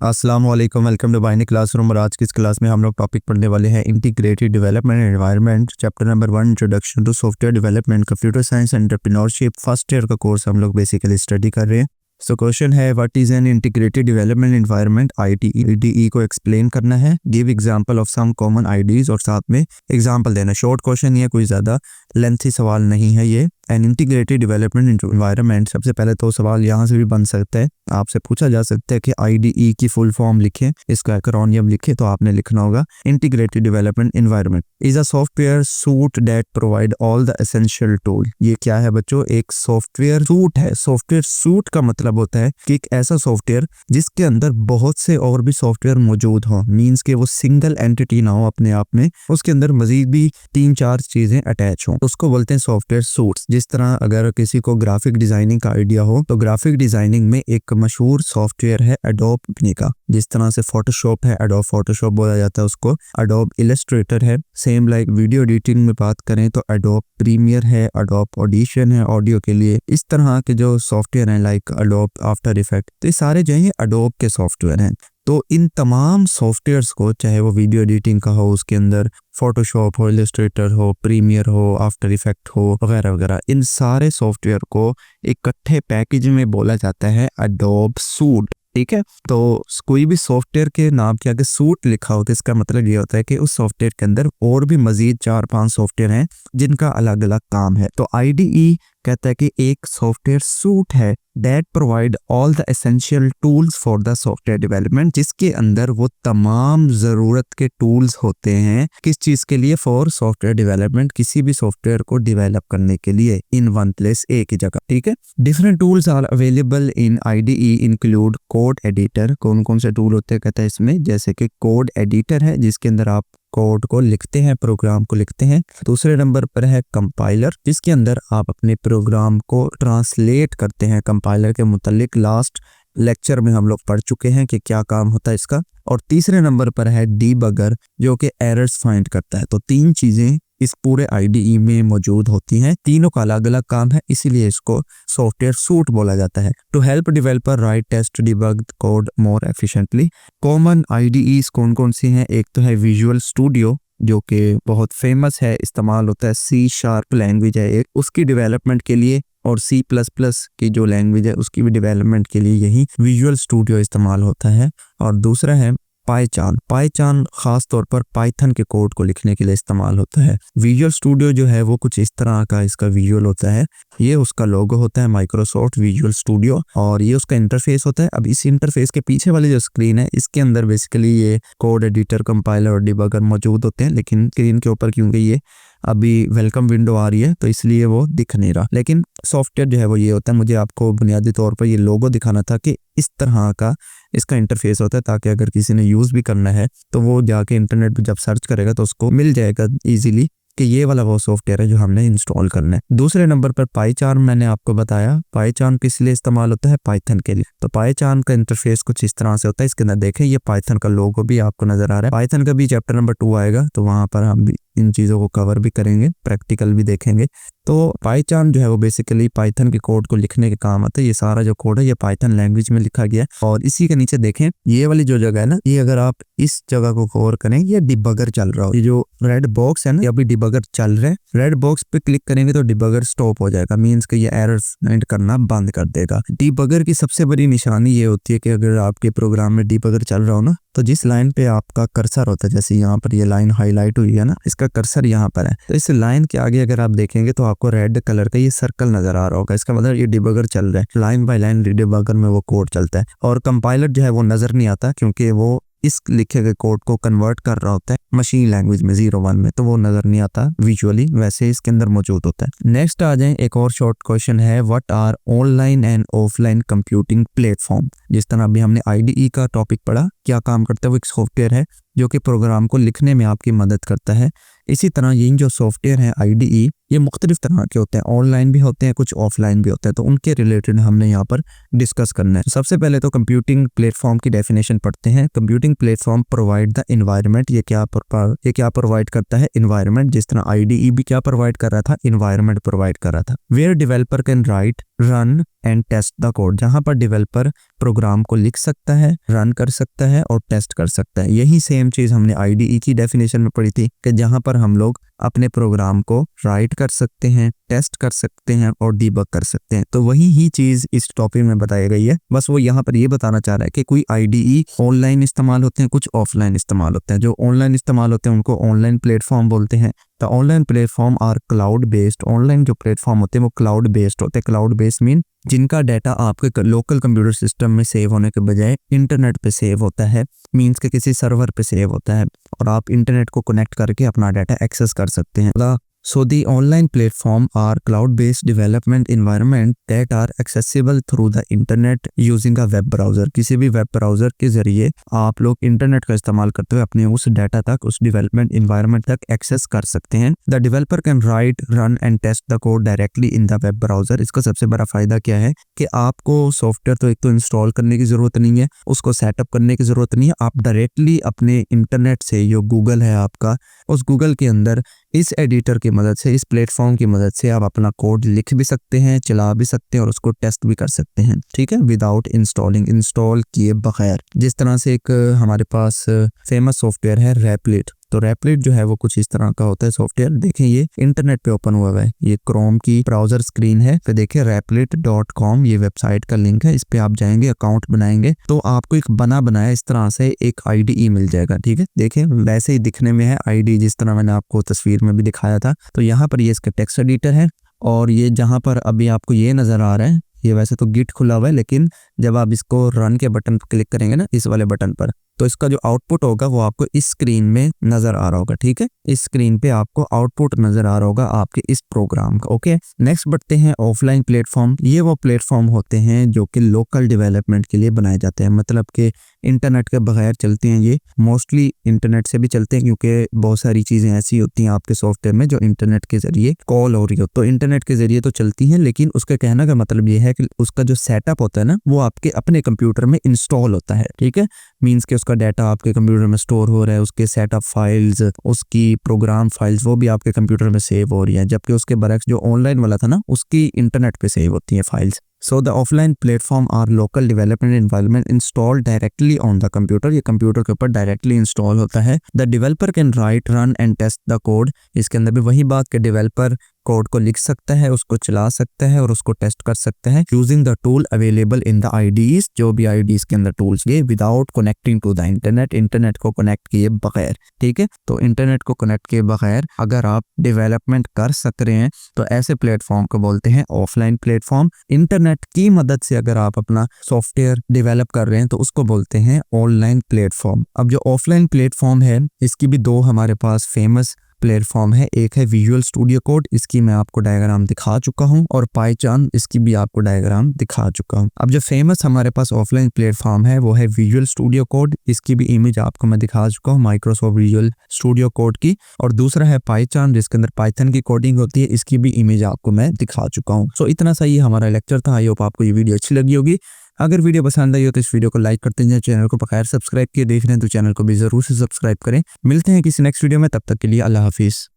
अस्सलाम वालेकुम, welcome to binary classroom. और आज की इस क्लास में हम लोग टॉपिक पढ़ने वाले हैं integrated development environment, chapter number 1, introduction to software development, computer science, entrepreneurship. First year का कोर्स हम लोग बेसिकली स्टडी कर रहे हैं। सो क्वेश्चन है, what is an integrated development environment, IDE को एक्सप्लेन करना है। Give example of some common IDEs और साथ में एग्जांपल देना। शॉर्ट क्वेश्चन, ये कोई ज़्यादा लेंथी सवाल नहीं है। ये एन इंटीग्रेटेड डेवलपमेंट एनवायरनमेंट, सबसे पहले तो सवाल यहाँ से भी बन सकता है, आपसे पूछा जा सकता है कि IDE की फुल फॉर्म लिखें, इसका एक्रोनियम लिखें, तो आपने लिखना होगा integrated development environment is a software suit that provide all the essential tool. ये क्या है बच्चों? एक सॉफ्टवेयर सूट है। सॉफ्टवेयर सूट का मतलब होता है कि एक ऐसा सॉफ्टवेयर जिसके अंदर बहुत से और भी सॉफ्टवेयर मौजूद हो, मीन्स के वो सिंगल एंटिटी ना हो अपने आप में, उसके अंदर मजीद भी 3-4 चीजें अटैच हो, उसको बोलते हैं सॉफ्टवेयर सूट्स। जिस तरह अगर किसी को ग्राफिक डिजाइनिंग का आइडिया हो तो ग्राफिक डिजाइनिंग में एक मशहूर सॉफ्टवेयर है एडोब कंपनी का। जिस तरह से फोटोशॉप है, एडोब फोटोशॉप बोला जाता है उसको, एडोब इलस्ट्रेटर है। सेम लाइक वीडियो एडिटिंग में बात करें तो एडोब प्रीमियर है, एडोब ऑडिशन है ऑडियो के लिए। इस तरह के जो सॉफ्टवेयर हैं लाइक एडोब आफ्टर इफेक्ट, तो ये सारे जो है एडोब के सॉफ्टवेयर हैं। तो इन तमाम सॉफ्टवेयर्स को, चाहे वो वीडियो एडिटिंग का हो, उसके अंदर फोटोशॉप हो, इलस्ट्रेटर हो, प्रीमियर हो, आफ्टर इफेक्ट हो, वगैरह वगैरह, इन सारे सॉफ्टवेयर को इकट्ठे पैकेज में बोला जाता है एडोब सूट। ठीक है, तो कोई भी सॉफ्टवेयर के नाम के आगे सूट लिखा हो तो इसका मतलब ये होता है कि उस सॉफ्टवेयर के अंदर और भी मजीद 4-5 सॉफ्टवेयर हैं जिनका अलग अलग काम है। तो IDE कहता है कि एक सॉफ्टवेयर सूट है that provide all the essential tools for the software development, जिसके अंदर वो तमाम जरूरत के टूल्स होते हैं। किस चीज के लिए? फॉर सॉफ्टवेयर डेवलपमेंट, किसी भी सॉफ्टवेयर को डेवलप करने के लिए, इन वन प्लेस, एक ही जगह। ठीक है, different tools are available in IDE include code editor. कौन कौन से टूल होते हैं कहता है इसमें? जैसे कि कोड एडिटर है जिसके अंदर आप कोड को लिखते हैं, प्रोग्राम को लिखते हैं। दूसरे नंबर पर है कंपाइलर, जिसके अंदर आप अपने प्रोग्राम को ट्रांसलेट करते हैं। कंपाइलर के मुतालिक लास्ट लेक्चर में हम लोग पढ़ चुके हैं कि क्या काम होता है इसका। और तीसरे नंबर पर है डीबगर, जो कि एरर्स फाइंड करता है। तो 3 चीजें इस पूरे IDE में मौजूद होती हैं, तीनों का अलग अलग काम है, इसीलिए इसको सॉफ्टवेयर सूट बोला जाता है। To help developer write test debug code more efficiently. Common IDEs कौन कौन सी हैं? एक तो है विजुअल स्टूडियो, जो कि बहुत फेमस है, इस्तेमाल होता है। C# लैंग्वेज है एक, उसकी डेवलपमेंट के लिए, और C++ की जो लैंग्वेज है उसकी भी डेवलपमेंट के लिए यही विजुअल स्टूडियो इस्तेमाल होता है। और दूसरा है पाइचान। पाइचान खास तौर पर पाइथन के कोड को लिखने के लिए इस्तेमाल होता है। विजुअल स्टूडियो जो है वो कुछ इस तरह का इसका विजुअल होता है। ये उसका लोगो होता है, माइक्रोसॉफ्ट विजुअल स्टूडियो, और ये उसका इंटरफेस होता है। अब इस इंटरफेस के पीछे वाली जो स्क्रीन है, इसके अंदर बेसिकली ये कोड एडिटर, कंपाइलर और डिबगर मौजूद होते हैं। लेकिन स्क्रीन के ऊपर क्योंकि ये अभी वेलकम विंडो आ रही है तो इसलिए वो दिख नहीं रहा। लेकिन सॉफ्टवेयर जो है वो ये होता है। मुझे आपको बुनियादी तौर पर ये लोगो दिखाना था कि इस तरह का इसका इंटरफेस होता है, ताकि अगर किसी ने यूज़ भी करना है तो वो जाके इंटरनेट पर जब सर्च करेगा तो उसको मिल जाएगा इजीली कि ये वाला वो सॉफ्टवेयर है जो हमने इंस्टॉल करना है। दूसरे नंबर पर पाइचान, मैंने आपको बताया पाइचान किस लिए इस्तेमाल होता है? पाइथन के लिए। तो पाइचान का इंटरफेस कुछ इस तरह से होता है। इसके अंदर देखें, ये पाइथन का लोगो भी आपको नजर आ रहा है। पाइथन का भी चैप्टर नंबर 2 आएगा, तो वहां पर हम भी इन चीज़ों को कवर भी करेंगे, प्रैक्टिकल भी देखेंगे। तो पाइथन जो है वो बेसिकली पाइथन के कोड को लिखने के काम आता है। ये सारा जो कोड है ये पाइथन लैंग्वेज में लिखा गया है। और इसी के नीचे देखें, ये वाली जो जगह है ना, ये अगर आप इस जगह को कवर करें, ये डिबगर चल रहा हो। ये जो रेड बॉक्स है ना, ये अभी डिबगर चल रहा है। रेड बॉक्स पे क्लिक करेंगे तो डिबगर स्टॉप हो जाएगा, मीन्स कि ये एरर्स फाइंड करना बंद कर देगा। डिबगर की सबसे बड़ी निशानी ये होती है कि अगर आपके प्रोग्राम में डिबगर चल रहा हो ना, तो जिस लाइन पे आपका कर्सर होता है, जैसे यहाँ पर ये लाइन हाईलाइट हुई है ना, इसका कर्सर यहाँ पर है, तो इस लाइन के आगे अगर आप देखेंगे तो आपको रेड कलर का ये सर्कल नजर आ रहा होगा। इसका मतलब ये डिबगर चल रहा है, लाइन बाय लाइन डिबगर में वो कोड चलता है। और कंपाइलर जो है वो नजर नहीं आता, क्योंकि वो इस लिखे गए कोड को कन्वर्ट कर रहा होता है मशीन लैंग्वेज में 0-1 में, तो वो नजर नहीं आता विजुअली, वैसे इसके अंदर मौजूद होता है। नेक्स्ट आ जाए, एक और शॉर्ट क्वेश्चन है, what are online and offline computing platform. जिस तरह अभी हमने IDE का टॉपिक पढ़ा, क्या काम करता है? वो एक सॉफ्टवेयर है जो कि प्रोग्राम को लिखने में आपकी मदद करता है। इसी तरह ये जो सॉफ्टवेयर है IDE ये मुख्तलिफ तरह के होते हैं, ऑनलाइन भी होते हैं, कुछ ऑफलाइन भी होते हैं, तो उनके रिलेटेड हमने यहाँ पर डिस्कस करना है। सबसे पहले तो कंप्यूटिंग प्लेटफॉर्म की डेफिनेशन पढ़ते हैं। Computing platform provide the environment, ये क्या प्रोवाइड करता है? एनवायरनमेंट। जिस तरह IDE भी क्या प्रोवाइड कर रहा था? एनवायरनमेंट प्रोवाइड कर रहा था। Where developer can write, run and test the code, जहां पर डेवलपर प्रोग्राम को लिख सकता है, रन कर सकता है और टेस्ट कर सकता है। यही सेम चीज हमने IDE की डेफिनेशन में पढ़ी थी कि जहां पर हम लोग अपने प्रोग्राम को राइट कर सकते हैं, टेस्ट कर सकते हैं और डीबग कर सकते हैं। तो वही ही चीज इस टॉपिक में बताई गई है। बस वो यहाँ पर ये बताना चाह रहा है कि कोई IDE ऑनलाइन इस्तेमाल होते हैं, कुछ ऑफलाइन इस्तेमाल होते हैं। जो ऑनलाइन इस्तेमाल होते हैं उनको ऑनलाइन प्लेटफॉर्म बोलते हैं। तो online platform are cloud based, online जो प्लेटफॉर्म होते हैं वो क्लाउड बेस्ड होते हैं। क्लाउड बेस्ड मीन जिनका डाटा आपके लोकल कंप्यूटर सिस्टम में सेव होने के बजाय इंटरनेट पे सेव होता है, मींस के किसी सर्वर पे सेव होता है और आप इंटरनेट को कनेक्ट करके अपना डाटा एक्सेस कर सकते हैं। So the online platform are cloud-based development environment that are accessible through the internet using a web browser। किसी भी वेब ब्राउजर के जरिए आप लोग इंटरनेट का इस्तेमाल करते हुए अपने उस डाटा तक, उस डेवलपमेंट इन्वायरमेंट तक एक्सेस कर सकते हैं। The developer can write, run and test the code directly in the web browser। इसका सबसे बड़ा फायदा क्या है कि आपको सॉफ्टवेयर तो एक तो इंस्टॉल करने की जरूरत नहीं है, उसको सेटअप करने की जरूरत नहीं है। आप डायरेक्टली अपने इंटरनेट से, जो गूगल है आपका, उस गूगल के अंदर इस एडिटर की मदद से, इस प्लेटफॉर्म की मदद से आप अपना कोड लिख भी सकते हैं, चला भी सकते हैं और उसको टेस्ट भी कर सकते हैं। ठीक है, विदाउट इंस्टॉलिंग, इंस्टॉल किए बगैर। जिस तरह से एक हमारे पास फेमस सॉफ्टवेयर है रैपलेट। तो रैपलेट जो है वो कुछ इस तरह का होता है सॉफ्टवेयर। देखें ये इंटरनेट पे ओपन हुआ है, ये क्रोम की ब्राउजर स्क्रीन है। तो देखिए replit.com ये वेबसाइट का लिंक है। इस पे आप जाएंगे, अकाउंट बनाएंगे तो आपको एक बनाया इस तरह से एक IDE मिल जाएगा। ठीक है, देखें वैसे ही दिखने में है IDE जिस तरह मैंने आपको तस्वीर में भी दिखाया था। तो यहाँ पर ये इसका टेक्स्ट एडिटर है और ये जहाँ पर अभी आपको ये नजर आ रहा है, ये वैसे तो गिट खुला हुआ है, लेकिन जब आप इसको रन के बटन पर क्लिक करेंगे ना, इस वाले बटन पर, तो इसका जो आउटपुट होगा वो आपको इस स्क्रीन में नजर आ रहा होगा। ठीक है, इस स्क्रीन पे आपको आउटपुट नजर आ रहा होगा आपके इस प्रोग्राम का। ओके, नेक्स्ट बढ़ते हैं ऑफलाइन प्लेटफॉर्म। ये वो प्लेटफॉर्म होते हैं जो कि लोकल डेवलपमेंट के लिए बनाए जाते हैं, मतलब कि इंटरनेट के बगैर चलते हैं। ये मोस्टली इंटरनेट से भी चलते हैं क्योंकि बहुत सारी चीजें ऐसी होती हैं आपके सॉफ्टवेयर में जो इंटरनेट के जरिए कॉल हो रही हो, तो इंटरनेट के जरिए तो चलती हैं। लेकिन उसका कहने का मतलब ये है कि उसका जो सेटअप होता है ना, वो आपके अपने कंप्यूटर में इंस्टॉल होता है। ठीक है, मीन्स के उसका डाटा आपके कंप्यूटर में स्टोर हो रहा है, उसके सेटअप फाइल्स, उसकी प्रोग्राम फाइल्स वो भी आपके कंप्यूटर में सेव हो रही है, जबकि उसके बरक्स जो ऑनलाइन वाला था ना, उसकी इंटरनेट पे सेव होती है files. So the offline platform are local development environment installed directly on the computer। ये कंप्यूटर के ऊपर डायरेक्टली इंस्टॉल होता है। The developer can write, run and test the code। इसके अंदर भी वही बात कि डेवलपर कोड को लिख सकता है, उसको चला सकता है और उसको टेस्ट कर सकता है using the tool available in the IDEs। जो भी IDEs के अंदर टूल्स ये without connecting to the internet, internet को कनेक्ट किए बगैर। ठीक है, तो इंटरनेट को कनेक्ट किए बगैर अगर आप डेवलपमेंट कर सक रहे हैं तो ऐसे प्लेटफॉर्म को बोलते हैं ऑफलाइन प्लेटफॉर्म। इंटरनेट की मदद से अगर आप अपना सॉफ्टवेयर डेवलप कर रहे हैं तो उसको बोलते हैं ऑनलाइन प्लेटफॉर्म। अब जो ऑफलाइन प्लेटफॉर्म है इसकी भी दो हमारे पास फेमस प्लेटफॉर्म है। एक है विजुअल स्टूडियो कोड, इसकी मैं आपको डायग्राम दिखा चुका हूं, और पाइथन, इसकी भी आपको डायग्राम दिखा चुका हूं। अब जो फेमस हमारे पास ऑफलाइन प्लेटफॉर्म है वो है विजुअल स्टूडियो कोड। इसकी भी इमेज आपको मैं दिखा चुका हूं माइक्रोसॉफ्ट विजुअल स्टूडियो कोड की। और दूसरा है पाइथन, जिसके अंदर पाइथन की कोडिंग होती है, इसकी भी इमेज आपको मैं दिखा चुका हूँ। सो इतना सा ये हमारा लेक्चर था। आई होप आपको ये वीडियो अच्छी लगी होगी। अगर वीडियो पसंद आई हो तो इस वीडियो को लाइक करते हैं। चैनल को बगैर सब्सक्राइब किए देख रहे हैं तो चैनल को भी जरूर से सब्सक्राइब करें। मिलते हैं किसी नेक्स्ट वीडियो में, तब तक के लिए अल्लाह हाफिज।